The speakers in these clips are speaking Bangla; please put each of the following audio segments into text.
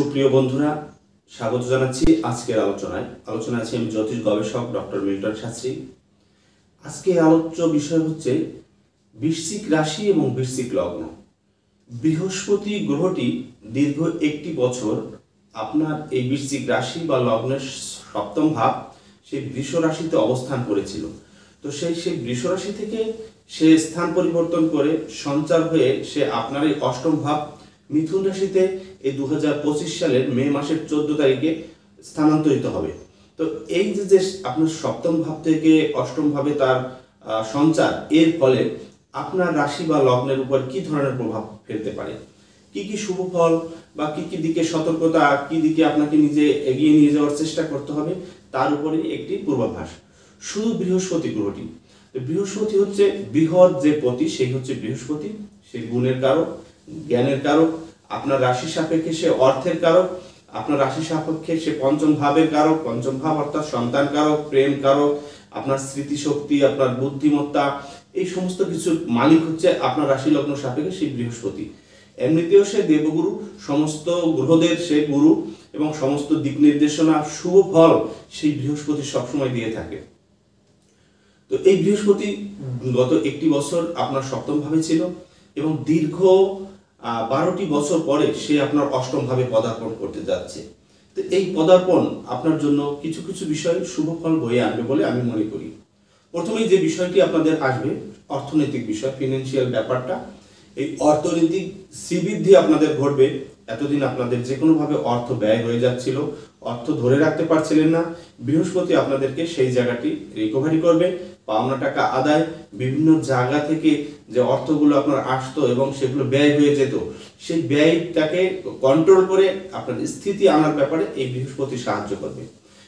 সুপ্রিয় বন্ধুরা, স্বাগত জানাচ্ছি আজকের আলোচনায় আছি আমি জ্যোতিষ গবেষক ডক্টর মিল্টন শাস্ত্রী। আজকে আলোচ্য বিষয় হচ্ছে বৃশ্চিক রাশি এবং বৃশ্চিক লগ্ন। বৃহস্পতি গ্রহটি দীর্ঘ একটি বছর আপনার এই বৃশ্চিক রাশি বা লগ্নের সপ্তম ভাব সেই বৃষ রাশিতে অবস্থান করেছিল। তো সেই বৃষ রাশি থেকে সে স্থান পরিবর্তন করে সঞ্চার হয়ে সে আপনার এই অষ্টম ভাব মিথুন রাশিতে এই 2025 সালের মে মাসের 14 তারিখে স্থানান্তরিত হবে। তো এই যে আপনার সপ্তম ভাব থেকে অষ্টম ভাবে তার সঞ্চার, এর ফলে আপনার রাশি বা লগ্নের উপর কি ধরনের প্রভাব ফেলতে পারে, কি কি শুভ ফল বা কি কি দিকে সতর্কতা, কি দিকে আপনাকে নিজে এগিয়ে নিয়ে যাওয়ার চেষ্টা করতে হবে, তার উপরে একটি পূর্বাভাস। শুধু বৃহস্পতি গ্রহটি, বৃহস্পতি হচ্ছে বৃহৎ যে পতি, সেই হচ্ছে বৃহস্পতি। সে গুণের কারক, জ্ঞানের কারক, আপনার রাশি সাপেক্ষে সে অর্থের কারক, আপনার রাশি সাপেক্ষে সে পঞ্চম ভাবের কারক। পঞ্চম ভাব অর্থাৎ সন্তান কারক, প্রেম কারক, আপনার স্মৃতিশক্তি, আপনার বুদ্ধিমত্তা, এই সমস্ত কিছুর মালিক হচ্ছে আপনার রাশি লগ্ন সাপেক্ষে সেই বৃহস্পতি। এমনিতেও সে দেবগুরু, সমস্ত গ্রহদের সে গুরু এবং সমস্ত দিক নির্দেশনা, শুভ ফল সেই বৃহস্পতি সবসময় দিয়ে থাকে। তো এই বৃহস্পতি গত একটি বছর আপনার সপ্তম ভাবে ছিল এবং দীর্ঘ 12টি বছর পরে সে আপনার অষ্টম ভাবে পদার্পণ করতে যাচ্ছে। তো এই পদার্পণ আপনার জন্য কিছু কিছু বিষয় শুভ ফল বয়ে আনবে বলে আমি মনে করি। প্রথমেই যে বিষয়টি আপনাদের আসবে, অর্থনৈতিক বিষয়, ফিনান্সিয়াল ব্যাপারটা। এই অর্থনৈতিক শ্রীবৃদ্ধি আপনাদের ঘটবে। এতদিন আপনাদের যে কোনোভাবে অর্থ ব্যয় হয়ে যাচ্ছিল, অর্থ ধরে রাখতে পারছিলেন না, বৃহস্পতি আপনাদেরকে সেই জায়গাটি রিকভারি করবে। পাওনা টাকা আদায়, বিভিন্ন জায়গা থেকে যে অর্থগুলো আপনার আসতো এবং সেগুলো ব্যয় হয়ে যেত, সেই ব্যয়টাকে কন্ট্রোল করে আপনার স্থিতি আনার ব্যাপারে এই বৃহস্পতি সাহায্য করবে।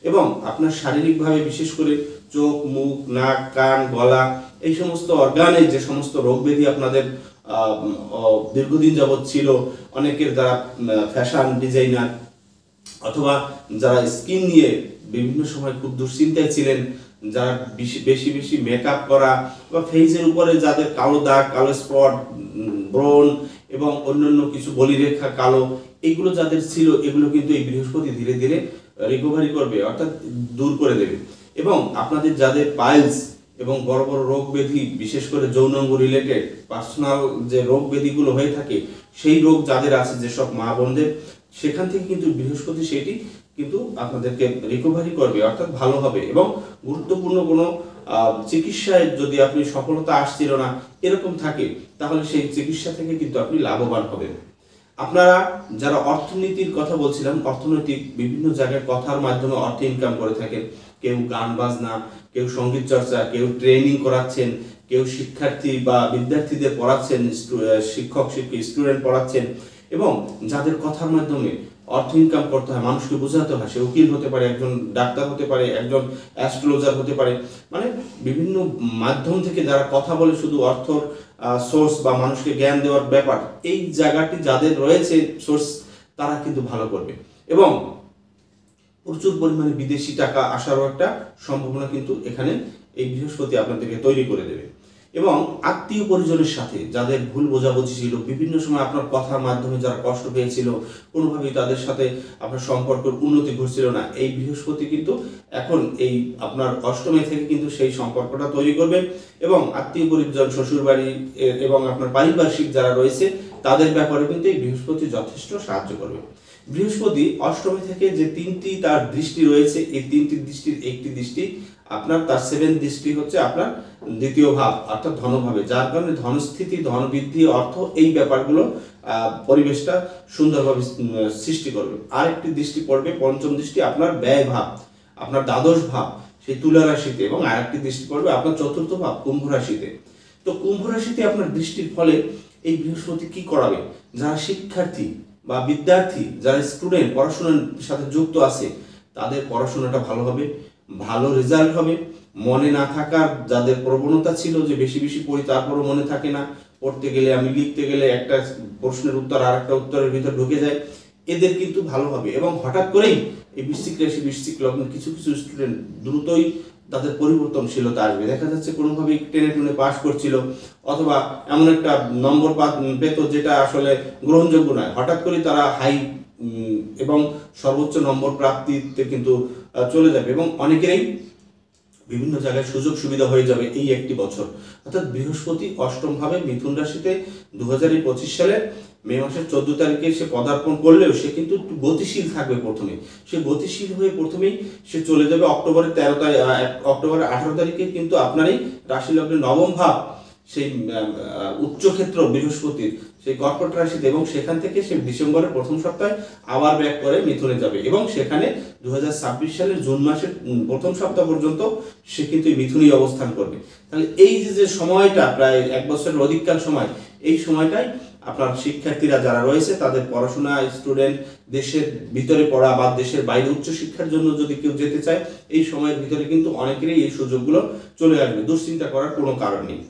এবং আপনার শারীরিকভাবে বিশেষ করে চোখ, মুখ, নাক, কান, গলা, এই সমস্ত অর্গানে যে সমস্ত রোগ ব্যাধি আপনাদের দীর্ঘদিন যাবৎ ছিল, অনেকের দ্বারা ফ্যাশন ডিজাইনার অথবা যারা স্কিন নিয়ে বিভিন্ন সময় খুব দুশ্চিন্তায় ছিলেন, যারা বেশি বেশি মেকআপ করা বা ফেসের উপরে যাদের কালো দাগ, কালো স্পট, ব্রণ এবং অন্যান্য কিছু বলিরেখা কালো, এগুলো যাদের ছিল, এগুলো কিন্তু এই বৃহস্পতি ধীরে ধীরে রিকভারি করবে, অর্থাৎ দূর করে দেবে। এবং আপনাদের যাদের পাইলস এবং বড় বড় রোগ ব্যাধি, বিশেষ করে যৌনাঙ্গ রিলেটেড পার্সোনাল যে রোগ ব্যাধিগুলো হয়ে থাকে, সেই রোগ যাদের আছে, যেসব মা বোনদের, সেখান থেকে কিন্তু বৃহস্পতি সেটি কিন্তু আপনাদেরকে রিকভারি করবে, অর্থাৎ ভালো হবে। এবং গুরুত্বপূর্ণ কোনো চিকিৎসায় যদি আপনি সফলতা আসছিল না এরকম থাকে, তাহলে সেই চিকিৎসা থেকে কিন্তু আপনি লাভবান হবেন। আপনারা যারা অর্থনীতির কথা বলছিলাম, অর্থনৈতিক বিভিন্ন জায়গায় কথার মাধ্যমে অর্থ ইনকাম করে থাকেন, কেউ গান বাজনা, কেউ সঙ্গীত চর্চা, কেউ ট্রেনিং করাচ্ছেন, কেউ শিক্ষার্থী বা বিদ্যার্থীদের পড়াচ্ছেন, শিক্ষক শিক্ষক স্টুডেন্ট পড়াচ্ছেন, এবং যাদের কথার মাধ্যমে অর্থ ইনকাম করতে হয়, মানুষকে বোঝাতে হয়, সে উকিল হতে পারে, একজন ডাক্তার হতে পারে, একজন অ্যাস্ট্রোলজার হতে পারে, মানে বিভিন্ন মাধ্যম থেকে যারা কথা বলে শুধু অর্থর সোর্স বা মানুষকে জ্ঞান দেওয়ার ব্যাপার, এই জায়গাটি যাদের রয়েছে সোর্স, তারা কিন্তু ভালো করবে। এবং প্রচুর পরিমাণে বিদেশি টাকা আসারও একটা সম্ভাবনা কিন্তু এখানে এই বৃহস্পতি আপনাদেরকে তৈরি করে দেবে। এবং আত্মীয় পরিজনের সাথে যাদের ভুল বোঝাবুঝি ছিল, বিভিন্ন সময় আপনার কথার মাধ্যমে যারা কষ্ট পেয়েছিল, কোনোভাবেই তাদের সাথে আপনার সম্পর্কের উন্নতি ঘটছিল না, এই বৃহস্পতি কিন্তু এখন এই আপনার অষ্টমে থেকে কিন্তু সেই সম্পর্কটা তৈরি করবে। এবং আত্মীয় পরিজন, শ্বশুরবাড়ি এবং আপনার পারিপার্শ্বিক যারা রয়েছে, তাদের ব্যাপারে কিন্তু এই বৃহস্পতি যথেষ্ট সাহায্য করবে। বৃহস্পতি অষ্টমী থেকে যে 3টি তার দৃষ্টি রয়েছে, এই 3টি দৃষ্টির একটি দৃষ্টি আপনার, তার 7 দৃষ্টি হচ্ছে আপনার দ্বিতীয় ভাব অর্থাৎ ধনভাবে, যার কারণে ধনস্থিতি, ধনবৃদ্ধি, অর্থ, এই ব্যাপারগুলো পরিবেশটা সুন্দরভাবে সৃষ্টি করবে। আরেকটি দৃষ্টি পড়বে, পঞ্চম দৃষ্টি আপনার ব্যয় ভাব, আপনার দ্বাদশ ভাব সেই তুলা রাশিতে, এবং আরেকটি দৃষ্টি পড়বে আপনার চতুর্থ ভাব কুম্ভ রাশিতে। তো কুম্ভ রাশিতে আপনার দৃষ্টির ফলে এই বৃহস্পতি কি করাবে, যারা শিক্ষার্থী বা বিদ্যার্থী, যারা স্টুডেন্ট পড়াশোনার সাথে যুক্ত আছে, তাদের পড়াশোনাটা ভালো হবে, ভালো রেজাল্ট হবে। মনে না থাকার যাদের প্রবণতা ছিল যে বেশি বেশি পড়ি তারপরও মনে থাকে না, পড়তে গেলে, আমি লিখতে গেলে একটা প্রশ্নের উত্তর আর একটা উত্তরের ভিতর ঢুকে যায়, এদের কিন্তু ভালো হবে। এবং হঠাৎ করেই এই বৃশ্চিক রাশি, বৃশ্চিক লগ্ন কিছু কিছু স্টুডেন্ট দ্রুতই তাদের পরিবর্তনশীলতা আসবে। দেখা যাচ্ছে কোনোভাবে টেনে টুনে পাস করছিল, অথবা এমন একটা নম্বর পেত যেটা আসলে গ্রহণযোগ্য নয়, হঠাৎ করে তারা হাই এবং সর্বোচ্চ নম্বর প্রাপ্তিতে কিন্তু চলে যাবে এবং অনেকেরই বিভিন্ন জায়গায় সুযোগ সুবিধা হয়ে যাবে এই একটি বছর। অর্থাৎ বৃহস্পতি অষ্টমভাবে মিথুন রাশিতে 2025 সালের মে মাসের 14 তারিখে সে পদার্পণ করলেও সে কিন্তু একটু গতিশীল থাকবে। প্রথমে সে গতিশীল হয়ে প্রথমেই সে চলে যাবে অক্টোবরের 18 তারিখে কিন্তু আপনারই রাশি লগ্নের নবম ভাব সেই উচ্চক্ষেত্র বৃহস্পতির সেই কর্কট রাশিতে, এবং সেখান থেকে সে ডিসেম্বরের প্রথম সপ্তাহে আবার ব্যাক করে মিথুনে যাবে এবং সেখানে 2026 সালের জুন মাসের প্রথম সপ্তাহ পর্যন্ত সে কিন্তু মিথুনেই অবস্থান করবে। তাহলে এই যে সময়টা প্রায় 1 বছরের অধিককাল সময়, এই সময়টাই আপনার শিক্ষার্থীরা যারা রয়েছে তাদের পড়াশোনা, স্টুডেন্ট, দেশের ভিতরে পড়া বা দেশের বাইরে উচ্চশিক্ষার জন্য যদি কেউ যেতে চায়, এই সময়ের ভিতরে কিন্তু অনেকেরই এই সুযোগগুলো চলে আসবে। দুশ্চিন্তা করার কোনো কারণ নেই।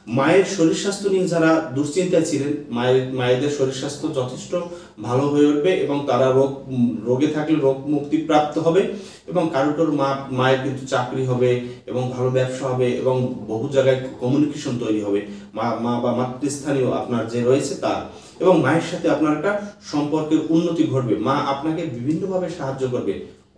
মায়ের শরীর স্বাস্থ্য নিয়ে যারা দুশ্চিন্তা ছিলেন, মায়েদের শরীর স্বাস্থ্য যথেষ্ট ভালো হয়ে উঠবে এবং তারা রোগে থাকলে রোগ মুক্তি প্রাপ্ত হবে এবং কারোর মায়ের কিন্তু চাকরি হবে এবং ভালো ব্যবসা হবে এবং বহু জায়গায় কমিউনিকেশন তৈরি হবে মা বা মাতৃস্থানীয় আপনার যে রয়েছে তার, এবং মায়ের সাথে আপনার একটা সম্পর্কের উন্নতি ঘটবে। মা আপনাকে বিভিন্নভাবে সাহায্য করবে,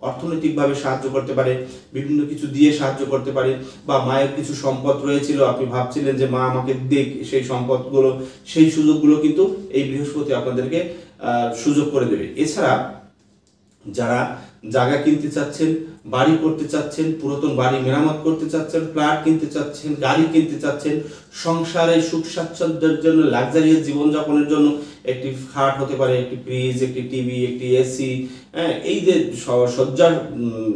অর্থনৈতিকভাবে সাহায্য করতে পারে, বিভিন্ন কিছু দিয়ে সাহায্য করতে পারে, বা মায়ের কিছু সম্পদ রয়েছিল, আপনি ভাবছিলেন যে মা আমাকে দেখ, সেই সম্পদগুলো, সেই সুযোগগুলো কিন্তু এই বৃহস্পতি আপনাদেরকে সুযোগ করে দেবে। এছাড়া যারা জায়গা কিনতে চাচ্ছেন, বাড়ি করতে চাচ্ছেন, পুরাতন বাড়ি মেরামত করতে চাচ্ছেন, ফ্ল্যাট কিনতে চাচ্ছেন, গাড়ি কিনতে চাচ্ছেন, সংসারে সুখ স্বাচ্ছন্দ্যের জন্য, লাক্সারিয়াস জীবনযাপনের জন্য একটি খাট হতে পারে, একটি ফ্রিজ, একটি টিভি, একটি এসি, এই যে সজ্জার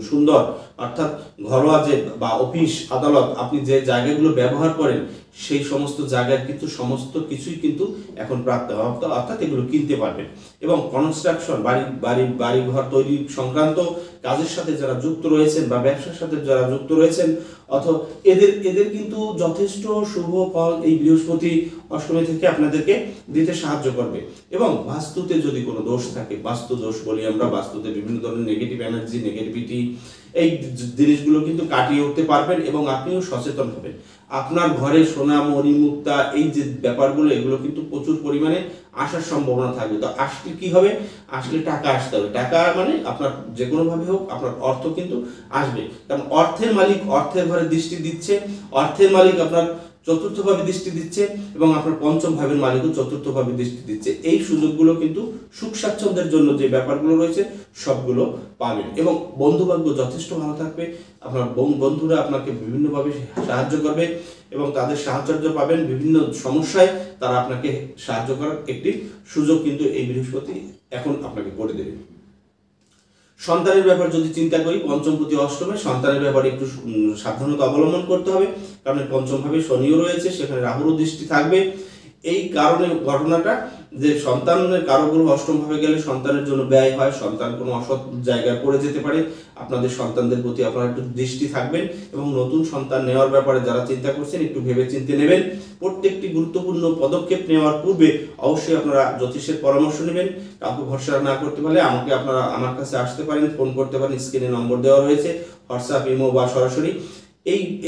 সুন্দর, অর্থাৎ ঘরোয়া যে বা অফিস আদালত আপনি যে জায়গাগুলো ব্যবহার করেন সেই সমস্ত জায়গার কিন্তু সমস্ত কিছুই কিন্তু এখন প্রাপ্ত, অর্থাৎ এগুলো কিনতে পারবেন। এবং কনস্ট্রাকশন, বাড়ি ঘর তৈরি সংক্রান্ত কাজের সাথে যারা যুক্ত রয়েছেন বা ব্যবসার সাথে যারা যুক্ত রয়েছেন, অথবা এদের কিন্তু যথেষ্ট শুভ ফল এই বৃহস্পতি অষ্টমী থেকে আপনাদেরকে দিতে সাহায্য করবে। এবং বাস্তুতে যদি কোনো দোষ থাকে, বাস্তু দোষ বলি আমরা, বাস্তুতে বিভিন্ন ধরনের নেগেটিভ এনার্জি, নেগেটিভিটি, এই জিনিসগুলো কিন্তু কাটিয়ে উঠতে পারবেন এবং আপনিও সচেতন হবেন। আপনার ঘরে সোনা, মণি, মুক্তা, এই যে ব্যাপারগুলো, এগুলো কিন্তু প্রচুর পরিমাণে আসার সম্ভাবনা থাকবে। তো আসলে কি হবে? আসলে টাকা আসতে হবে। টাকা মানে আপনার যে কোনো ভাবে হোক আপনার অর্থ কিন্তু আসবে, কারণ অর্থের মালিক অর্থের ঘরে দৃষ্টি দিচ্ছে, অর্থের মালিক আপনার চতুর্থভাবে দৃষ্টি দিচ্ছে এবং আপনার পঞ্চম ভাবের মালিকও চতুর্থভাবে দৃষ্টি দিচ্ছে। এই সুযোগগুলো কিন্তু সুখ স্বাচ্ছন্দ্যের জন্য যে ব্যাপারগুলো রয়েছে সবগুলো পাবেন এবং বন্ধুবান্ধব যথেষ্ট ভালো থাকবে। আপনার বন্ধুরা আপনাকে বিভিন্নভাবে সাহায্য করবে এবং তাদের সাহায্য পাবেন। বিভিন্ন সমস্যায় তারা আপনাকে সাহায্য করার একটি সুযোগ কিন্তু এই বৃহস্পতি এখন আপনাকে করে দেবে। সন্তানের ব্যাপার যদি চিন্তা করি, পঞ্চমপতি অষ্টমে সন্তানের ব্যাপারে একটু সাবধানতা অবলম্বন করতে হবে, কারণ পঞ্চম ভাবে শনিও রয়েছে, সেখানে রাহুরও দৃষ্টি থাকবে। এই কারণে ঘটনাটা যে সন্তানের কারো গ্রহ অষ্টম ভাবে গেলে সন্তানের জন্য ব্যয় হয়, সন্তান কোনো অসৎ জায়গায় পড়ে যেতে পারে। আপনাদের সন্তানদের প্রতি আপনারা একটু দৃষ্টি থাকবেন এবং নতুন সন্তান নেওয়ার ব্যাপারে যারা চিন্তা করছেন একটু ভেবে চিন্তে নেবেন। প্রত্যেকটি গুরুত্বপূর্ণ পদক্ষেপ নেওয়ার পূর্বে অবশ্যই আপনারা জ্যোতিষের পরামর্শ নেবেন। কাউকে ভরসা না করতে পারলে আপনারা আমার কাছে আসতে পারেন, ফোন করতে পারেন, স্ক্রিনে নম্বর দেওয়া রয়েছে, হোয়াটসঅ্যাপ, ইমো বা সরাসরি।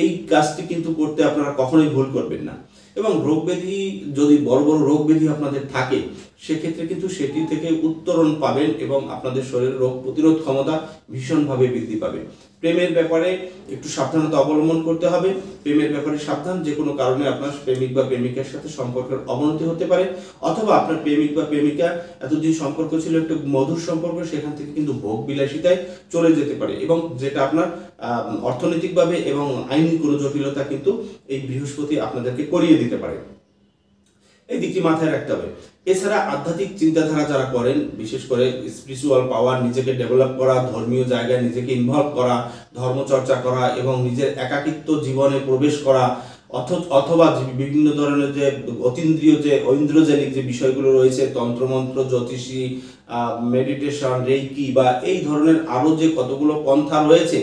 এই কাজটি কিন্তু করতে আপনারা কখনোই ভুল করবেন না। এবং রোগ ব্যাধি, যদি বড় বড় রোগ ব্যাধি আপনাদের থাকে সেক্ষেত্রে কিন্তু সেটি থেকে উত্তরণ পাবেন এবং আপনাদের শরীরের রোগ প্রতিরোধ ক্ষমতা ভীষণভাবে বৃদ্ধি পাবে। প্রেমের ব্যাপারে একটু সাবধানতা অবলম্বন করতে হবে। প্রেমের ব্যাপারে সাবধান, যে কোনো কারণে আপনার প্রেমিক বা প্রেমিকার সাথে সম্পর্কের অবনতি হতে পারে, অথবা আপনার প্রেমিক বা প্রেমিকা এতদিন সম্পর্ক ছিল একটু মধুর সম্পর্ক, সেখান থেকে কিন্তু ভোগ বিলাসিতায় চলে যেতে পারে এবং যেটা আপনার অর্থনৈতিকভাবে এবং আইনি কোনো জটিলতা কিন্তু এই বৃহস্পতি আপনাদেরকে করিয়ে দিতে পারে। এই দিকটি মাথায় রাখতে হবে। এছাড়া আধ্যাত্মিক চিন্তাধারা যারা করেন, বিশেষ করে স্পিরিচুয়াল পাওয়ার, নিজেকে ডেভেলপ করা, ধর্মীয় জায়গায় নিজেকে ইনভলভ করা, ধর্মচর্চা করা এবং নিজের একাকিত্ব জীবনে প্রবেশ করা, অথবা বিভিন্ন ধরনের যে অতীন্দ্রিয় যে ঐন্দ্রজালিক যে বিষয়গুলো রয়েছে, তন্ত্রমন্ত্র, জ্যোতিষী, মেডিটেশন, রেইকি বা এই ধরনের আরো যে কতগুলো পন্থা রয়েছে,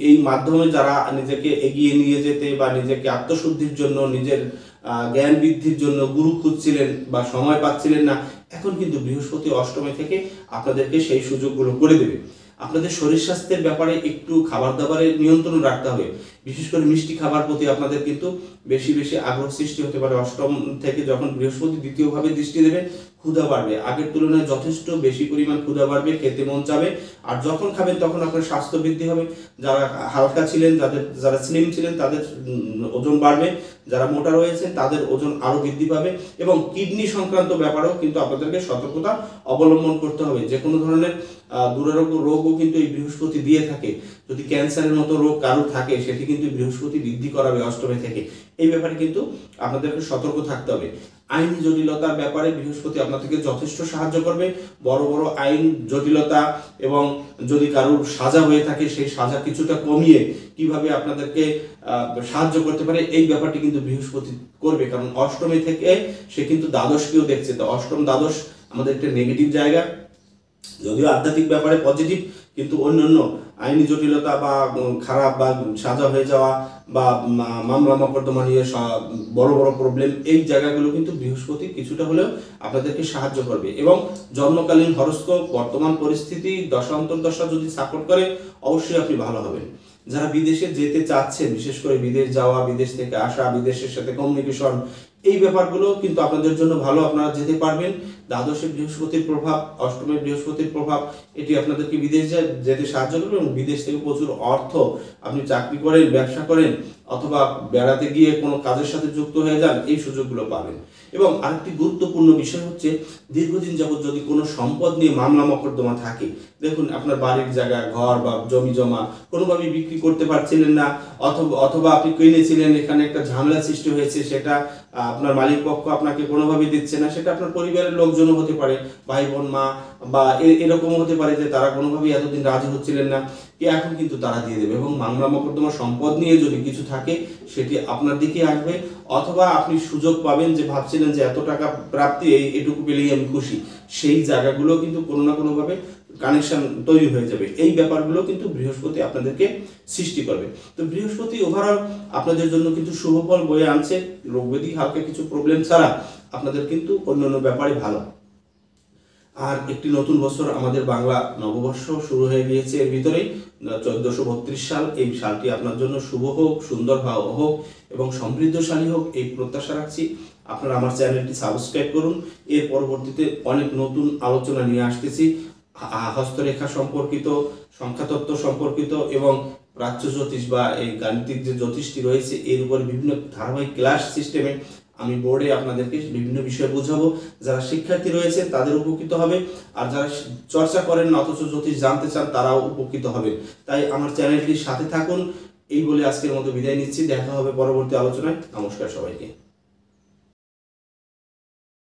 এই মাধ্যমে যারা নিজেকে এগিয়ে নিয়ে যেতে বা নিজেকে আত্মশুদ্ধির জন্য, নিজের জ্ঞান বৃদ্ধির জন্য গুরু খুঁজছিলেন বা সময় পাচ্ছিলেন না, এখন কিন্তু বৃহস্পতি অষ্টমে থেকে আপনাদেরকে সেই সুযোগগুলো করে দেবে। আপনাদের শরীর স্বাস্থ্যের ব্যাপারে একটু খাবার দাবারের নিয়ন্ত্রণ রাখতে হবে। বিশেষ করে মিষ্টি খাবার প্রতি আপনাদের কিন্তু বেশি বেশি আগ্রহ সৃষ্টি হতে পারে। অষ্টম থেকে যখন বৃহস্পতি দ্বিতীয়ভাবে দৃষ্টি দেবে, ক্ষুধা বাড়বে, আগের তুলনায় যথেষ্ট বেশি পরিমাণ ক্ষুধা বাড়বে, খেতে মন চাবে। আর যখন খাবেন তখন আপনার স্বাস্থ্য বৃদ্ধি হবে। যারা হালকা ছিলেন, যারা স্লিম ছিলেন তাদের ওজন বাড়বে, যারা মোটা রয়েছেন তাদের ওজন আরো বৃদ্ধি পাবে। এবং কিডনি সংক্রান্ত ব্যাপারেও কিন্তু আপনাদেরকে সতর্কতা অবলম্বন করতে হবে। যে কোনো ধরনের দুরারোগ্য রোগও কিন্তু এই বৃহস্পতি দিয়ে থাকে। যদি ক্যান্সারের মতো রোগ কারো থাকে, সেটি কিন্তু বৃহস্পতি বৃদ্ধি করাবে অষ্টমে থেকে। এই ব্যাপারে কিন্তু আপনাদেরকে সতর্ক থাকতে হবে। আইনি জটিলতার ব্যাপারে বৃহস্পতি আপনাদেরকে যথেষ্ট সাহায্য করবে। বড় বড় আইন জটিলতা এবং যদি কারোর সাজা হয়ে থাকে, সেই সাজা কিছুটা কমিয়ে কিভাবে আপনাদেরকে সাহায্য করতে পারে, এই ব্যাপারটি কিন্তু বৃহস্পতি করবে। কারণ অষ্টমে থেকে সে কিন্তু দ্বাদশকেও দেখছে। তো অষ্টম দ্বাদশ আমাদের একটা নেগেটিভ জায়গা, যদিও আধ্যাত্মিক ব্যাপারে পজিটিভ, কিন্তু অন্যান্য আইনি জটিলতা বা খারাপ বা সাজা হয়ে যাওয়া বা মামলা মোকদ্দমা নিয়ে বড় বড় প্রবলেম, এই জায়গাগুলো কিন্তু বৃহস্পতি কিছুটা হলেও আপনাদেরকে সাহায্য করবে। এবং জন্মকালীন হরস্কোপ, বর্তমান পরিস্থিতি, দশা অন্তর্দশা যদি সাপোর্ট করে, অবশ্যই আপনি ভালো হবেন। যারা বিদেশে যেতে চাচ্ছেন, বিশেষ করে বিদেশ যাওয়া, বিদেশ থেকে আসা, বিদেশের সাথে কমিউনিকেশন, এই ব্যাপারগুলো কিন্তু আপনাদের জন্য ভালো, আপনারা যেতে পারবেন। দ্বাদশে বৃহস্পতির প্রভাব, অষ্টমে বৃহস্পতির প্রভাব, এটি আপনাদেরকে বিদেশ যেতে সাহায্য করবে। এবং বিদেশ থেকে প্রচুর অর্থ, আপনি চাকরি করেন, ব্যবসা করেন, অথবা বেড়াতে গিয়ে কোনো কাজের সাথে যুক্ত হয়ে যান, এই সুযোগগুলো পাবেন। এবং আরেকটি গুরুত্বপূর্ণ বিষয় হচ্ছে, দীর্ঘদিন যাবত যদি কোনো সম্পদ নিয়ে মামলা মোকদ্দমা থাকে, দেখুন আপনার বাড়ির জায়গা, ঘর বা জমি জমা কোনোভাবেই বিক্রি করতে পারছিলেন না, অথবা আপনি কিনেছিলেন, এখানে একটা ঝামেলা সৃষ্টি হয়েছে, সেটা আপনার মালিক পক্ষ আপনাকে কোনোভাবেই দিচ্ছে না, সেটা আপনার পরিবারের লোকজনও হতে পারে, ভাই বোন, মা, বা এরকমও হতে পারে যে তারা কোনোভাবেই এতদিন রাজি হচ্ছিলেন না, এখন কিন্তু তারা দিয়ে দেবে। এবং মামলা মোকদ্দমা সম্পদ নিয়ে যদি কিছু থাকে, সেটি আপনার দিকে আসবে। অথবা আপনি সুযোগ পাবেন যে ভাবছিলেন যে এত টাকা প্রাপ্তি, এটুকু পেলেই আমি খুশি, সেই জায়গাগুলো কিন্তু কোনো না কোনোভাবে কানেকশন তৈরি হয়ে যাবে। এই ব্যাপারগুলো কিন্তু বৃহস্পতি আপনাদেরকে সৃষ্টি করবে। তো বৃহস্পতি ওভারঅল আপনাদের জন্য কিন্তু শুভ ফল বয়ে আনছে। রোগব্যাধি হালকা কিছু প্রবলেম ছাড়া আপনাদের কিন্তু অন্যান্য ব্যাপারে ভালো। আর একটি নতুন বছর, আমাদের বাংলা নববর্ষ শুরু হয়ে গিয়েছে। এর ভিতরেই 1432 সাল, এই সালটি আপনার জন্য শুভ হোক, সুন্দর হোক এবং সমৃদ্ধশালী হোক, এই প্রত্যাশা রাখছি। আপনারা আমার চ্যানেলটি সাবস্ক্রাইব করুন। এর পরবর্তীতে অনেক নতুন আলোচনা নিয়ে আসতেছি, হস্তরেখা সম্পর্কিত, সংখ্যাতত্ত্ব সম্পর্কিত এবং প্রাচ্য জ্যোতিষ বা এই গাণিতিক যে জ্যোতিষটি রয়েছে, এর উপরে বিভিন্ন ধারাবাহিক ক্লাস সিস্টেমে আমি বোর্ডে আপনাদেরকে বিভিন্ন বিষয় বোঝাবো। যারা শিক্ষার্থী রয়েছেন তাদের উপকৃত হবে, আর যারা চর্চা করেন না অথচ জ্যোতিষ জানতে চান, তারাও উপকৃত হবেন। তাই আমার চ্যানেলটির সাথে থাকুন। এই বলে আজকের মতো বিদায় নিচ্ছি। দেখা হবে পরবর্তী আলোচনায়। নমস্কার সবাইকে।